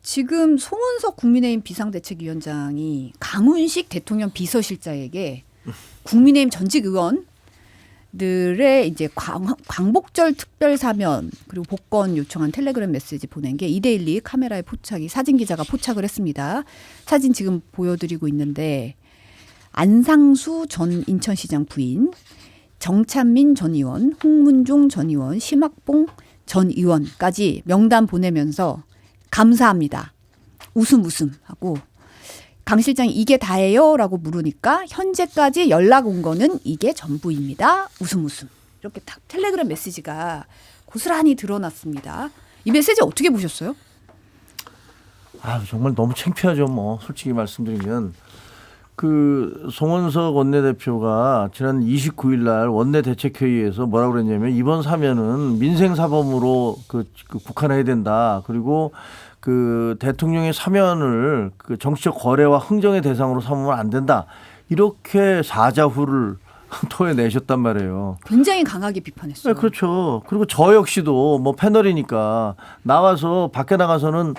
지금 송원석 국민의힘 비상대책위원장이 강훈식 대통령 비서실장에게 국민의힘 전직 의원들의 이제 광복절 특별 사면 그리고 복권 요청한 텔레그램 메시지 보낸 게 2대12 카메라에 포착이 사진 기자가 포착을 했습니다. 사진 지금 보여드리고 있는데 안상수 전 인천시장 부인, 정찬민 전 의원, 홍문종 전 의원, 심학봉 전 의원까지 명단 보내면서 감사합니다. 웃음 하고 강 실장이 이게 다예요? 라고 물으니까 현재까지 연락 온 거는 이게 전부입니다. 웃음. 이렇게 딱 텔레그램 메시지가 고스란히 드러났습니다. 이 메시지 어떻게 보셨어요? 정말 너무 창피하죠. 뭐 솔직히 말씀드리면 그 송원석 원내대표가 지난 29일 날 원내대책회의에서 뭐라고 그랬냐면 이번 사면은 민생사범으로 국한해야 된다. 그리고 그 대통령의 사면을 그 정치적 거래와 흥정의 대상으로 삼으면 안 된다. 이렇게 사자후를 토해내셨단 말이에요. 굉장히 강하게 비판했어요. 네, 그렇죠. 그리고 저 역시도 뭐 패널이니까 나와서 밖에 나가서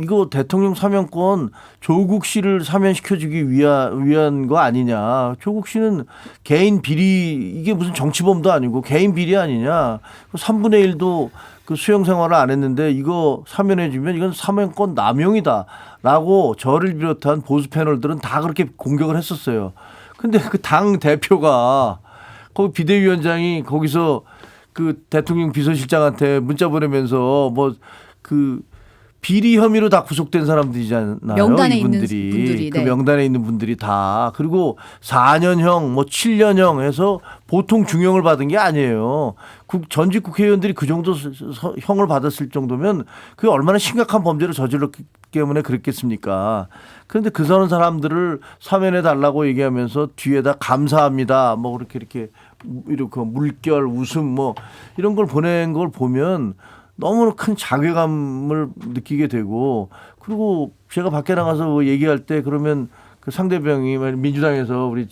이거 대통령 사면권 조국 씨를 사면시켜주기 위한 거 아니냐. 조국 씨는 개인 비리, 이게 무슨 정치범도 아니고 개인 비리 아니냐. 3분의 1도 그 수용 생활을 안 했는데 이거 사면해주면 이건 사면권 남용이다라고 저를 비롯한 보수 패널들은 다 그렇게 공격을 했었어요. 근데 그 당 대표가 거기 비대위원장이 거기서 그 대통령 비서실장한테 문자 보내면서 뭐 그 비리 혐의로 다 구속된 사람들이잖아요. 명단에 이분들이. 있는 분들이. 그 명단에 있는 분들이 다. 그리고 4년형 뭐 7년형 해서 보통 중형을 받은 게 아니에요. 전직 국회의원들이 그 정도 형을 받았을 정도면 그게 얼마나 심각한 범죄를 저질렀기 때문에 그랬겠습니까. 그런데 그 사람들을 사면해 달라고 얘기하면서 뒤에다 감사합니다. 뭐 이렇게 물결 웃음 뭐 이런 걸 보낸 걸 보면 너무 큰 자괴감을 느끼게 되고, 그리고 제가 밖에 나가서 뭐 얘기할 때 그러면 그 상대방이 민주당에서 우리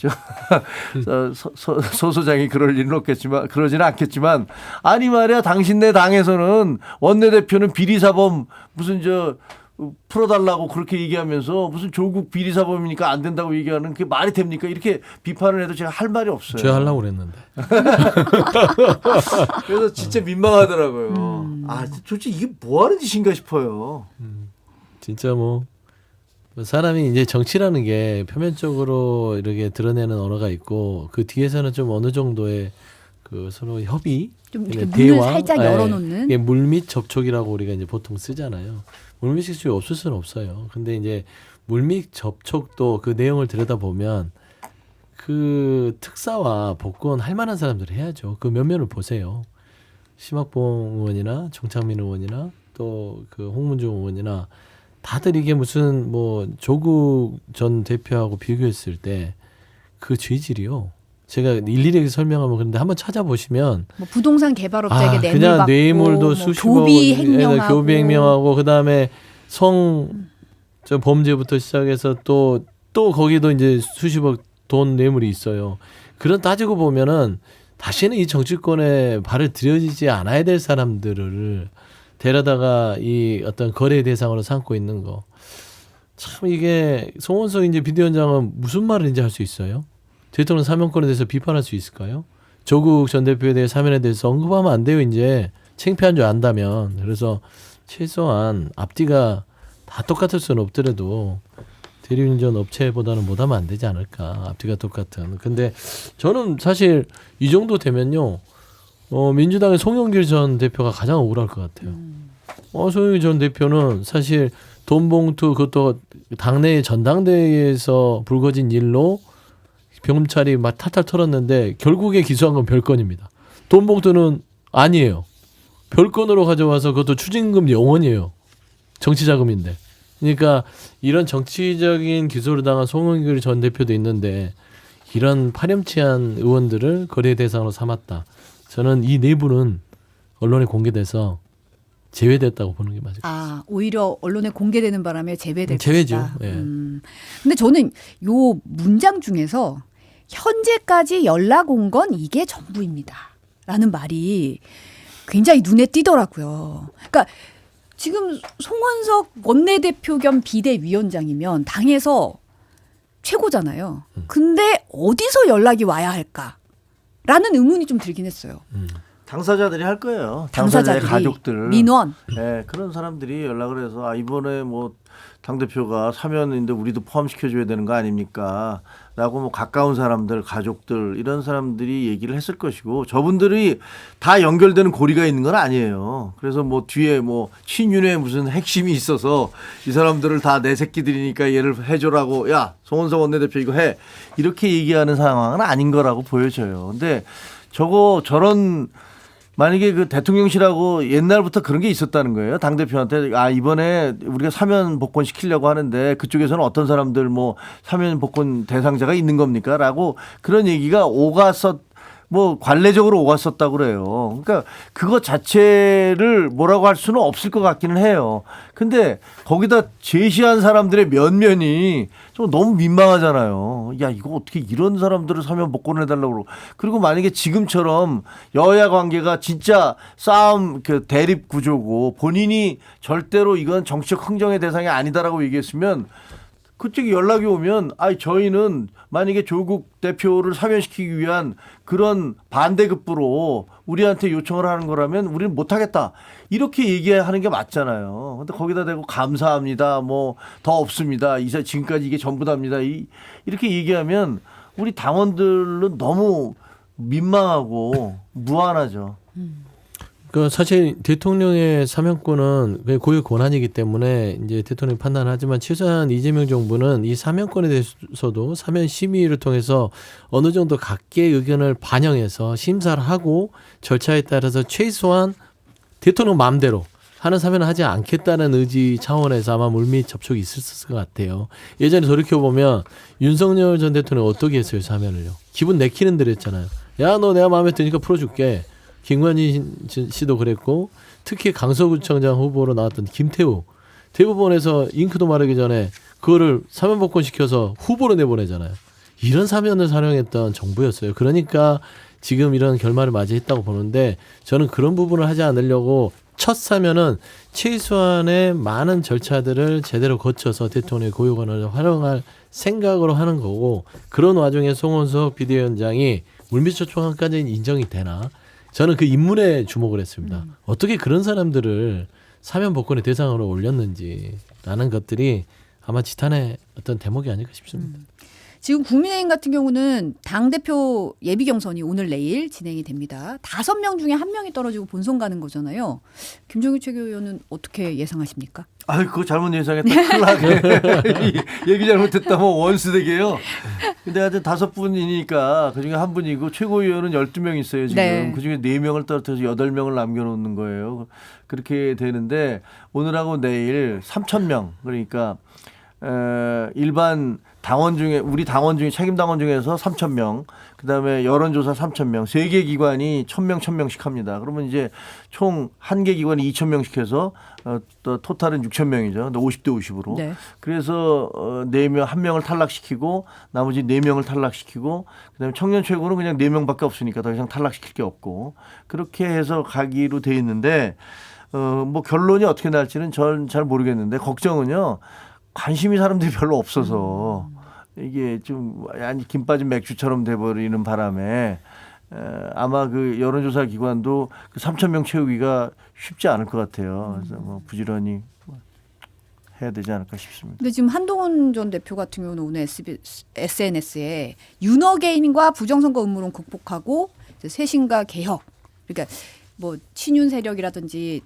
소 소장이 그럴 일은 없겠지만 그러지는 않겠지만 아니 말이야 당신네 당에서는 원내대표는 비리사범 무슨 풀어달라고 그렇게 얘기하면서 무슨 조국 비리사범이니까 안 된다고 얘기하는 그게 말이 됩니까? 이렇게 비판을 해도 제가 할 말이 없어요. 제가 하려고 그랬는데. 그래서 진짜 민망하더라고요. 솔직히 이게 뭐 하는 짓인가 싶어요. 진짜 뭐 사람이 이제 정치라는 게 표면적으로 이렇게 드러내는 언어가 있고 그 뒤에서는 좀 어느 정도의 그 서로 협의, 좀 이렇게 문을 살짝 열어놓는 물밑 접촉이라고 우리가 이제 보통 쓰잖아요. 물밑 접촉이 없을 수는 없어요. 근데 이제 물밑 접촉도 그 내용을 들여다보면 그 특사와 복권 할 만한 사람들 해야죠. 그 면면을 보세요. 심학봉 의원이나 정창민 의원이나 또 그 홍문종 의원이나 다들 이게 무슨 뭐 조국 전 대표하고 비교했을 때 그 죄질이요. 제가 일일이 설명하면 그런데 한번 찾아보시면 뭐 부동산 개발업자에게 뇌물 그냥 받고 뇌물도 뭐 수십억 교비 횡령하고 교비 횡령하고 그다음에 저 범죄부터 시작해서 또 거기도 이제 수십억 돈 뇌물이 있어요. 그런 따지고 보면은 다시는 이 정치권에 발을 들여지지 않아야 될 사람들을 데려다가 이 어떤 거래 대상으로 삼고 있는 거. 참 이게 송원석 이제 비대위원장은 무슨 말을 이제 할 수 있어요? 대통령 사면권에 대해서 비판할 수 있을까요? 조국 전 대표에 대해 사면에 대해서 언급하면 안 돼요. 이제 창피한 줄 안다면. 그래서 최소한 앞뒤가 다 똑같을 수는 없더라도 대리운전 업체보다는 못하면 안 되지 않을까. 앞뒤가 똑같은. 근데 저는 사실 이 정도 되면요. 민주당의 송영길 전 대표가 가장 억울할 것 같아요. 송영길 전 대표는 사실 돈 봉투 그것도 당내 전당대회에서 불거진 일로 경찰이 막 탈탈 털었는데 결국에 기소한 건 별건입니다. 돈 봉투는 아니에요. 별건으로 가져와서 그것도 추징금 0원이에요. 정치자금인데. 그러니까 이런 정치적인 기소를 당한 송영길 전 대표도 있는데 이런 파렴치한 의원들을 거래 대상으로 삼았다. 저는 이 내부는 언론에 공개돼서 제외됐다고 보는 게 맞을 것 같습니다. 오히려 언론에 공개되는 바람에 제외될 제외죠. 것이다. 예. 근데 저는 요 문장 중에서 현재까지 연락 온 건 이게 전부입니다. 라는 말이 굉장히 눈에 띄더라고요. 그러니까 지금 송원석 원내대표 겸 비대위원장이면 당에서 최고잖아요. 근데 어디서 연락이 와야 할까라는 의문이 좀 들긴 했어요. 당사자들이 할 거예요. 당사자들이, 당사자의 가족들, 민원. 네, 그런 사람들이 연락을 해서 아, 이번에 뭐 당대표가 사면인데 우리도 포함시켜줘야 되는 거 아닙니까? 라고 뭐 가까운 사람들, 가족들 이런 사람들이 얘기를 했을 것이고 저분들이 다 연결되는 고리가 있는 건 아니에요. 그래서 뭐 뒤에 뭐 친윤의 무슨 핵심이 있어서 이 사람들을 다 내 새끼들이니까 얘를 해줘라고 야 송원석 원내대표 이거 해 이렇게 얘기하는 상황은 아닌 거라고 보여져요. 근데 저런 만약에 그 대통령실하고 옛날부터 그런 게 있었다는 거예요. 당대표한테 아 이번에 우리가 사면 복권 시키려고 하는데 그쪽에서는 어떤 사람들 뭐 사면 복권 대상자가 있는 겁니까? 라고 그런 얘기가 뭐 관례적으로 오갔었다고 그래요. 그러니까 그거 자체를 뭐라고 할 수는 없을 것 같기는 해요. 근데 거기다 제시한 사람들의 면면이 좀 너무 민망하잖아요. 야 이거 어떻게 이런 사람들을 사면 복권을 해달라고 그러고. 그리고 만약에 지금처럼 여야 관계가 진짜 싸움 그 대립 구조고 본인이 절대로 이건 정치적 흥정의 대상이 아니다라고 얘기했으면 그쪽이 연락이 오면 저희는 만약에 조국 대표를 사면시키기 위한 그런 반대급부로 우리한테 요청을 하는 거라면 우리는 못하겠다. 이렇게 얘기하는 게 맞잖아요. 근데 거기다 대고 감사합니다. 뭐 더 없습니다. 지금까지 이게 전부답니다. 이렇게 얘기하면 우리 당원들은 너무 민망하고 무안하죠. 그 사실 대통령의 사면권은 고유 권한이기 때문에 이제 대통령이 판단하지만 최소한 이재명 정부는 이 사면권에 대해서도 사면 심의를 통해서 어느 정도 각계의 의견을 반영해서 심사를 하고 절차에 따라서 최소한 대통령 마음대로 하는 사면을 하지 않겠다는 의지 차원에서 아마 물밑 접촉이 있었을 것 같아요. 예전에 돌이켜보면 윤석열 전 대통령 어떻게 했어요, 사면을요? 기분 내키는 대로 했잖아요. 야, 너 내가 마음에 드니까 풀어줄게. 김관진 씨도 그랬고 특히 강서구청장 후보로 나왔던 김태우 대법원에서 잉크도 마르기 전에 그거를 사면 복권시켜서 후보로 내보내잖아요. 이런 사면을 사용했던 정부였어요. 그러니까 지금 이런 결말을 맞이했다고 보는데 저는 그런 부분을 하지 않으려고 첫 사면은 최소한의 많은 절차들을 제대로 거쳐서 대통령의 고유권을 활용할 생각으로 하는 거고 그런 와중에 송원석 비대위원장이 물밑 접촉까지 인정이 되나? 저는 그 인물에 주목을 했습니다. 어떻게 그런 사람들을 사면 복권의 대상으로 올렸는지라는 것들이 아마 지탄의 어떤 대목이 아닐까 싶습니다. 지금 국민의힘 같은 경우는 당대표 예비 경선이 오늘 내일 진행이 됩니다. 5명 중에 1명이 떨어지고 본선 가는 거잖아요. 김종규 최고위원은 어떻게 예상하십니까? 그거 잘못 예상했다. 큰일 나게. 얘기 잘못했다. 뭐 원수되게요. 근데 하여튼 5분이니까 그중에 1분이고 최고위원은 12명 있어요. 지금. 네. 그중에 4명을 떨어뜨려서 8명을 남겨놓는 거예요. 그렇게 되는데 오늘하고 내일 3,000명. 그러니까 일반 당원 중에 우리 당원 중에 책임 당원 중에서 3,000명, 그다음에 여론조사 3,000명, 3개 기관이 1,000명씩 합니다. 그러면 이제 총 1개 기관이 2,000명씩 해서 또 토탈은 6,000명이죠. 근데 50대 50으로. 네. 그래서 4명 1명을 탈락시키고 나머지 4명을 탈락시키고 그다음에 청년 최고는 그냥 4명밖에 없으니까 더 이상 탈락시킬 게 없고 그렇게 해서 가기로 돼 있는데 뭐 결론이 어떻게 날지는 전 잘 모르겠는데 걱정은요. 관심이 사람들이 별로 없어서 이게 좀 아니 김 빠진 맥주처럼 돼버리는 바람에 아마 그 여론조사 기관도 그 3,000명 채우기가 쉽지 않을 것 같아요. 그래서 뭐 부지런히 해야 되지 않을까 싶습니다. 근데 지금 한동훈 전 대표 같은 경우는 오늘 SNS에 윤어게인과 부정선거 음모론 극복하고 이제 쇄신과 개혁, 그러니까 뭐 친윤 세력이라든지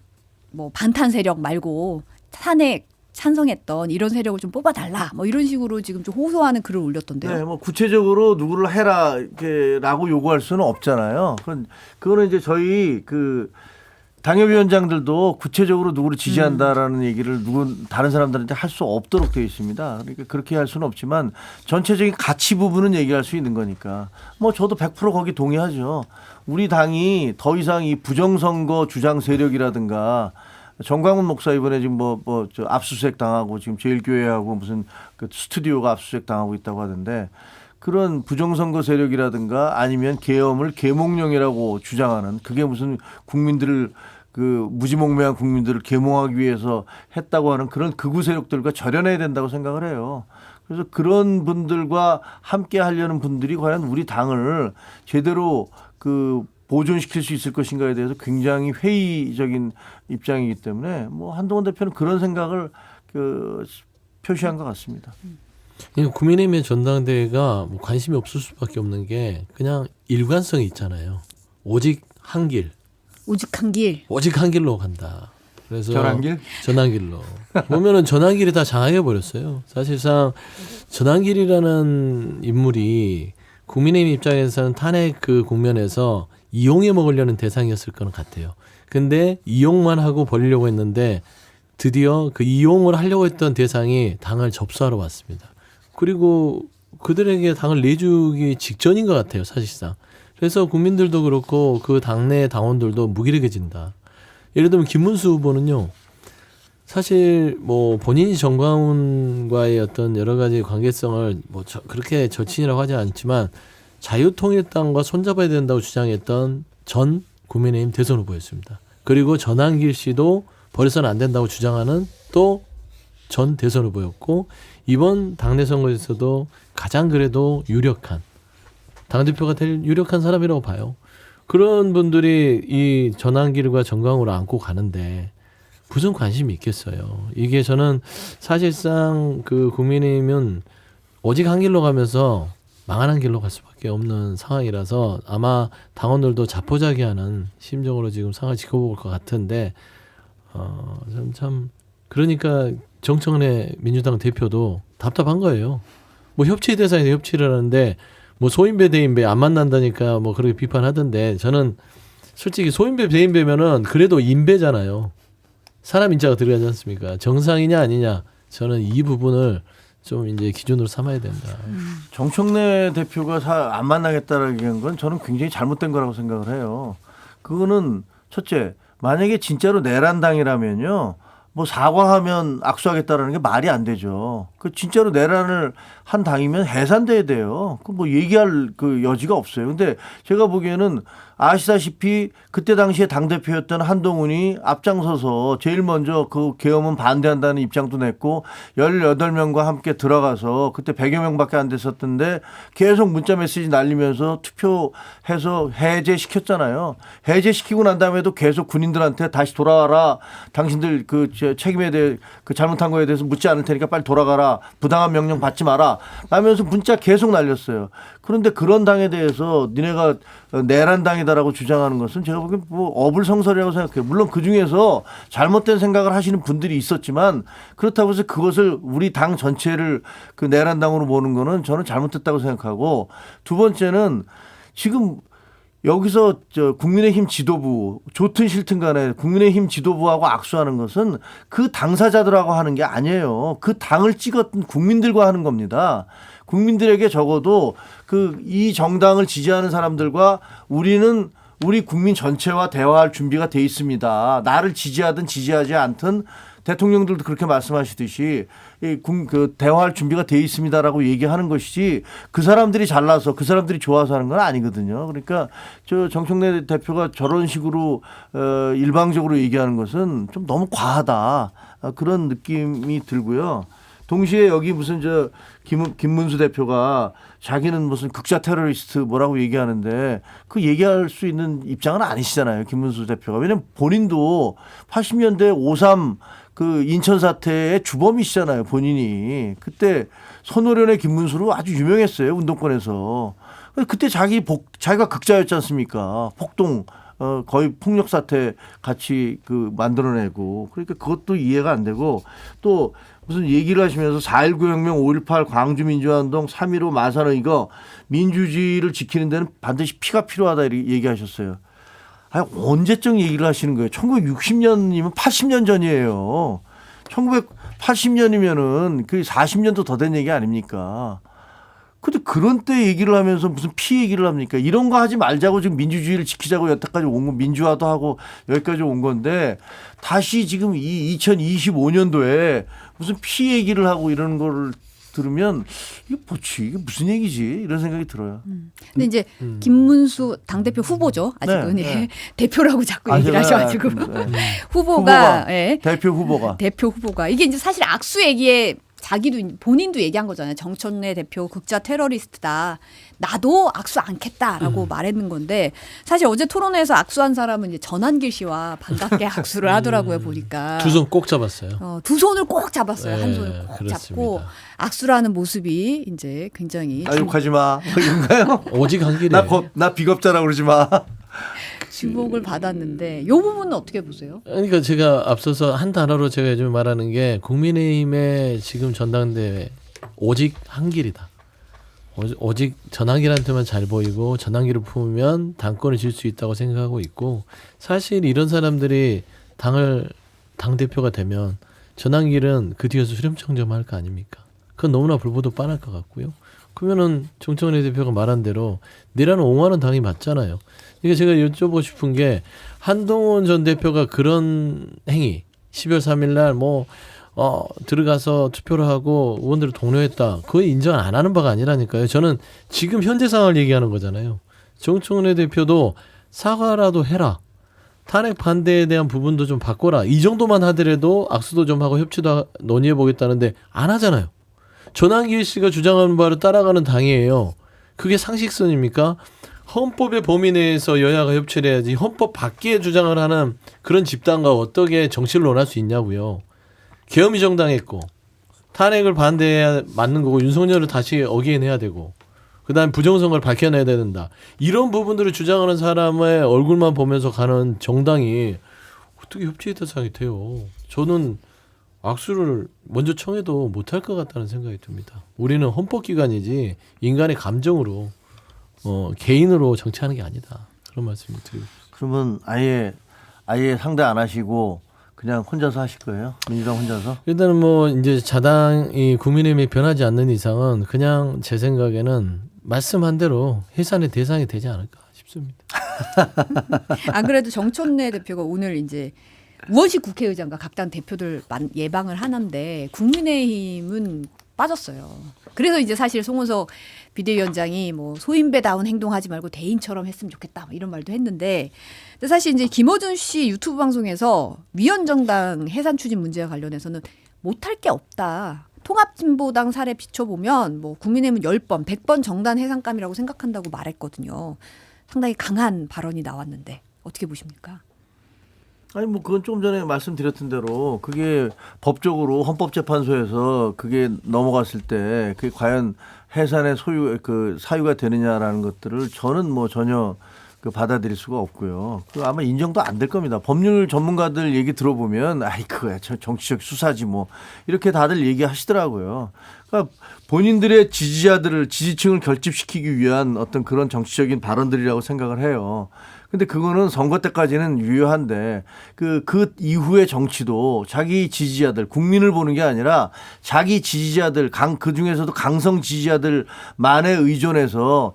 뭐 반탄 세력 말고 탄핵 찬성했던 이런 세력을 좀 뽑아달라 뭐 이런 식으로 지금 좀 호소하는 글을 올렸던데요. 네, 뭐 구체적으로 누구를 해라 라고 요구할 수는 없잖아요. 그거는 이제 저희 그 당협위원장들도 구체적으로 누구를 지지한다라는 얘기를 다른 사람들한테 할 수 없도록 되어 있습니다. 그러니까 그렇게 할 수는 없지만 전체적인 가치 부분은 얘기할 수 있는 거니까 뭐 저도 100% 거기 동의하죠. 우리 당이 더 이상 이 부정선거 주장 세력이라든가 정광훈 목사 이번에 지금 저 압수수색 당하고 지금 제일교회하고 무슨 그 스튜디오가 압수수색 당하고 있다고 하던데 그런 부정선거 세력이라든가 아니면 계엄을 계몽령이라고 주장하는 그게 무슨 국민들을 그 무지몽매한 국민들을 계몽하기 위해서 했다고 하는 그런 극우 세력들과 절연해야 된다고 생각을 해요. 그래서 그런 분들과 함께 하려는 분들이 과연 우리 당을 제대로 그 보존시킬 수 있을 것인가에 대해서 굉장히 회의적인 입장이기 때문에 뭐 한동훈 대표는 그런 생각을 그 표시한 것 같습니다. 국민의힘의 전당대회가 뭐 관심이 없을 수밖에 없는 게 그냥 일관성이 있잖아요. 오직 한 길. 오직 한 길. 오직 한 길로 간다. 그래서 전환길? 전환길로 보면은 전환길이 다 장악해 버렸어요. 사실상 전환길이라는 인물이 국민의힘 입장에서는 탄핵 그 국면에서 이용해 먹으려는 대상이었을 거는 같아요. 근데 이용만 하고 버리려고 했는데 드디어 그 이용을 하려고 했던 대상이 당을 접수하러 왔습니다. 그리고 그들에게 당을 내주기 직전인 것 같아요, 사실상. 그래서 국민들도 그렇고 그 당내 당원들도 무기력해진다. 예를 들면 김문수 후보는요. 사실 뭐 본인이 정광훈과의 어떤 여러 가지 관계성을 뭐 그렇게 절친이라고 하지 않지만 자유통일당과 손잡아야 된다고 주장했던 전 국민의힘 대선 후보였습니다. 그리고 전환길 씨도 버려서는 안 된다고 주장하는 또 전 대선 후보였고 이번 당내 선거에서도 가장 그래도 유력한 당대표가 될 유력한 사람이라고 봐요. 그런 분들이 이 전환길과 정광훈을 안고 가는데 무슨 관심이 있겠어요. 이게 저는 사실상 그 국민의힘은 오직 한 길로 가면서 망하는 길로 갈 수밖에 없는 상황이라서 아마 당원들도 자포자기하는 심정으로 지금 상황을 지켜볼 것 같은데 참 그러니까 정청래 민주당 대표도 답답한 거예요. 뭐 협치 대상에서 협치를 하는데 뭐 소인배 대인배 안 만난다니까 뭐 그렇게 비판하던데 저는 솔직히 소인배 대인배면은 그래도 인배잖아요. 사람 인자가 들어가지 않습니까? 정상이냐 아니냐 저는 이 부분을 좀 이제 기준으로 삼아야 된다. 정청래 대표가 안 만나겠다라는 건 저는 굉장히 잘못된 거라고 생각을 해요. 그거는 첫째 만약에 진짜로 내란당이라면요. 뭐 사과하면 악수하겠다라는 게 말이 안 되죠. 그 진짜로 내란을 한 당이면 해산돼야 돼요. 그 뭐 얘기할 그 여지가 없어요. 근데 제가 보기에는 아시다시피 그때 당시에 당대표였던 한동훈이 앞장서서 제일 먼저 그 계엄은 반대한다는 입장도 냈고 18명과 함께 들어가서 그때 100여 명밖에 안 됐었던데 계속 문자 메시지 날리면서 투표해서 해제시켰잖아요. 해제시키고 난 다음에도 계속 군인들한테 다시 돌아와라. 당신들 그 책임에 대해 그 잘못한 거에 대해서 묻지 않을 테니까 빨리 돌아가라. 부당한 명령 받지 마라. 라면서 문자 계속 날렸어요. 그런데 그런 당에 대해서 니네가 내란당이다라고 주장하는 것은 제가 보기엔 뭐 어불성설이라고 생각해요. 물론 그중에서 잘못된 생각을 하시는 분들이 있었지만 그렇다고 해서 그것을 우리 당 전체를 그 내란당으로 보는 거는 저는 잘못됐다고 생각하고 두 번째는 지금 여기서 국민의힘 지도부 좋든 싫든 간에 국민의힘 지도부하고 악수하는 것은 그 당사자들하고 하는 게 아니에요. 그 당을 찍었던 국민들과 하는 겁니다. 국민들에게 적어도 이 정당을 지지하는 사람들과 우리는 우리 국민 전체와 대화할 준비가 돼 있습니다. 나를 지지하든 지지하지 않든 대통령들도 그렇게 말씀하시듯이 그 대화할 준비가 돼 있습니다라고 얘기하는 것이지 그 사람들이 잘나서 그 사람들이 좋아서 하는 건 아니거든요. 그러니까 저 정청래 대표가 저런 식으로 일방적으로 얘기하는 것은 좀 너무 과하다 그런 느낌이 들고요. 동시에 여기 무슨 김문수 대표가 자기는 무슨 극자 테러리스트 뭐라고 얘기하는데 그 얘기할 수 있는 입장은 아니시잖아요. 김문수 대표가. 왜냐하면 본인도 80년대 5.3 그 인천 사태의 주범이시잖아요. 본인이. 그때 손오련의 김문수로 아주 유명했어요. 운동권에서. 그때 자기가 극자였지 않습니까? 폭동. 거의 폭력 사태 같이 만들어내고 그러니까 그것도 이해가 안 되고 또 무슨 얘기를 하시면서 4.19 혁명, 5.18 광주민주화운동, 3.15 마산의 이거 민주주의를 지키는 데는 반드시 피가 필요하다 이렇게 얘기하셨어요. 아니, 언제적 얘기를 하시는 거예요? 1960년이면 80년 전이에요. 1980년이면은 그 40년도 더 된 얘기 아닙니까? 근데 그런 때 얘기를 하면서 무슨 피 얘기를 합니까? 이런 거 하지 말자고 지금 민주주의를 지키자고 여태까지 온 건 민주화도 하고 여기까지 온 건데 다시 지금 이 2025년도에 무슨 피 얘기를 하고 이러는 거를 들으면 이게 뭐지? 이게 무슨 얘기지? 이런 생각이 들어요. 근데 이제 김문수 당대표 후보죠. 아직은 네, 예. 네. 대표라고 자꾸 얘기를 제가 하셔가지고 후보가, 예. 대표 후보가 대표 후보가 이게 이제 사실 악수 얘기에 자기도 본인도 얘기한 거잖아요. 정청래 대표 극자 테러리스트다. 나도 악수 않겠다라고 말했는 건데 사실 어제 토론회에서 악수한 사람은 이제 전한길 씨와 반갑게 악수를 하더라고요. 보니까 두 손 꼭 잡았어요. 두 손을 꼭 잡았어요. 한 네, 손을 꼭 그렇습니다. 잡고 악수를 하는 모습이 이제 굉장히 욕하지 마. 이런가요? 오직 한 길에. 나 비겁자라고 그러지 마. 주목을 받았는데 이 부분은 어떻게 보세요? 그러니까 제가 앞서서 한 단어로 제가 요즘 말하는 게 국민의힘의 지금 전당대회 오직 한 길이다. 오직 전한길한테만 잘 보이고 전한길을 품으면 당권을 질 수 있다고 생각하고 있고 사실 이런 사람들이 당 대표가 되면 전한길은 그 뒤에서 수렴청정 할 거 아닙니까? 그건 너무나 불보듯 뻔할 것 같고요. 그러면은 정청래 대표가 말한 대로 내라는 옹호하는 당이 맞잖아요. 그러니까 제가 여쭤보고 싶은 게 한동훈 전 대표가 그런 행위 12월 3일 날 들어가서 투표를 하고 의원들을 독려했다. 그거 인정 안 하는 바가 아니라니까요. 저는 지금 현재 상황을 얘기하는 거잖아요. 정청래 대표도 사과라도 해라. 탄핵 반대에 대한 부분도 좀 바꿔라. 이 정도만 하더라도 악수도 좀 하고 협치도 논의해 보겠다는데 안 하잖아요. 전한길 씨가 주장하는 바를 따라가는 당이에요. 그게 상식선입니까? 헌법의 범위 내에서 여야가 협치를 해야지 헌법 밖에 주장을 하는 그런 집단과 어떻게 정치를 논할 수 있냐고요. 계엄이 정당했고 탄핵을 반대해야 맞는 거고 윤석열을 다시 어기해내야 되고 그다음에 부정선거를 밝혀내야 된다. 이런 부분들을 주장하는 사람의 얼굴만 보면서 가는 정당이 어떻게 협치의 대상이 돼요. 저는 악수를 먼저 청해도 못할 것 같다는 생각이 듭니다. 우리는 헌법기관이지 인간의 감정으로 개인으로 정치하는 게 아니다. 그런 말씀을 드리고 싶습니다. 그러면 아예 상대 안 하시고 그냥 혼자서 하실 거예요? 민주당 혼자서? 일단은 이제 자당이 국민의힘이 변하지 않는 이상은 그냥 제 생각에는 말씀한 대로 해산의 대상이 되지 않을까 싶습니다. 안 그래도 정청래 대표가 오늘 이제 우원식 국회의장과 각 당 대표들 예방을 하는데 국민의힘은 빠졌어요. 그래서 이제 사실 송원석 비대위원장이 소인배다운 행동하지 말고 대인처럼 했으면 좋겠다 이런 말도 했는데 근데 사실 이제 김어준 씨 유튜브 방송에서 위원정당 해산 추진 문제와 관련해서는 못할 게 없다. 통합진보당 사례 비춰보면 국민의힘은 10번, 100번 정당 해산감이라고 생각한다고 말했거든요. 상당히 강한 발언이 나왔는데 어떻게 보십니까? 아니 그건 조금 전에 말씀드렸던 대로 그게 법적으로 헌법재판소에서 그게 넘어갔을 때 그게 과연 해산의 사유가 되느냐라는 것들을 저는 전혀 받아들일 수가 없고요. 아마 인정도 안 될 겁니다. 법률 전문가들 얘기 들어보면 그거야 정치적 수사지 이렇게 다들 얘기하시더라고요. 그러니까 본인들의 지지층을 결집시키기 위한 어떤 그런 정치적인 발언들이라고 생각을 해요. 근데 그거는 선거 때까지는 유효한데 그 이후의 정치도 자기 지지자들 국민을 보는 게 아니라 자기 지지자들 그 중에서도 강성 지지자들만에 의존해서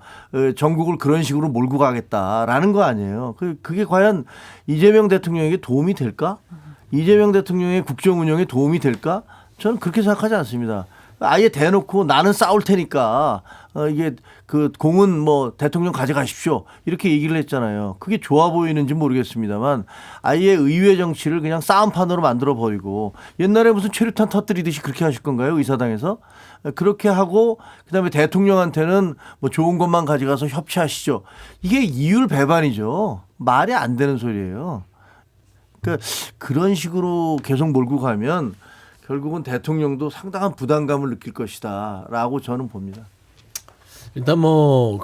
전국을 그런 식으로 몰고 가겠다라는 거 아니에요. 그게 과연 이재명 대통령에게 도움이 될까? 이재명 대통령의 국정 운영에 도움이 될까? 저는 그렇게 생각하지 않습니다. 아예 대놓고 나는 싸울 테니까 이게 공은 대통령 가져가십시오 이렇게 얘기를 했잖아요. 그게 좋아 보이는지 모르겠습니다만 아예 의회 정치를 그냥 싸움판으로 만들어 버리고 옛날에 무슨 최루탄 터뜨리듯이 그렇게 하실 건가요? 의사당에서 그렇게 하고 그다음에 대통령한테는 좋은 것만 가져가서 협치하시죠. 이게 이율 배반이죠. 말이 안 되는 소리예요. 그러니까 그런 식으로 계속 몰고 가면 결국은 대통령도 상당한 부담감을 느낄 것이다라고 저는 봅니다. 일단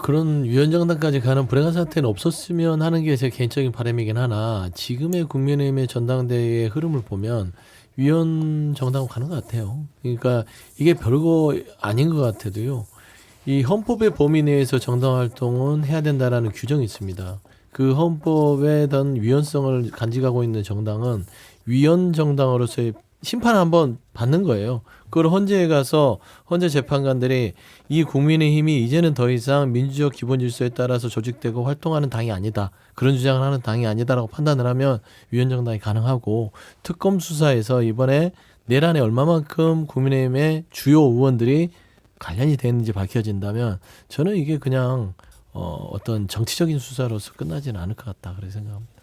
그런 위원장단까지 가는 불행한 사태는 없었으면 하는 게 제 개인적인 바람이긴 하나 지금의 국민의힘의 전당대회의 흐름을 보면 위원 정당으로 가는 것 같아요. 그러니까 이게 별거 아닌 것 같아도요. 이 헌법의 범위 내에서 정당 활동은 해야 된다라는 규정이 있습니다. 그 헌법에 대한 위헌성을 간직하고 있는 정당은 위헌 정당으로서의 심판을 한번 받는 거예요. 그걸 헌재에 가서 헌재 재판관들이 이 국민의힘이 이제는 더 이상 민주적 기본 질서에 따라서 조직되고 활동하는 당이 아니다. 그런 주장을 하는 당이 아니다라고 판단을 하면 위헌정당이 가능하고 특검 수사에서 이번에 내란에 얼마만큼 국민의힘의 주요 의원들이 관련이 됐는지 밝혀진다면 저는 이게 그냥 어떤 정치적인 수사로서 끝나지는 않을 것 같다 그렇게 생각합니다.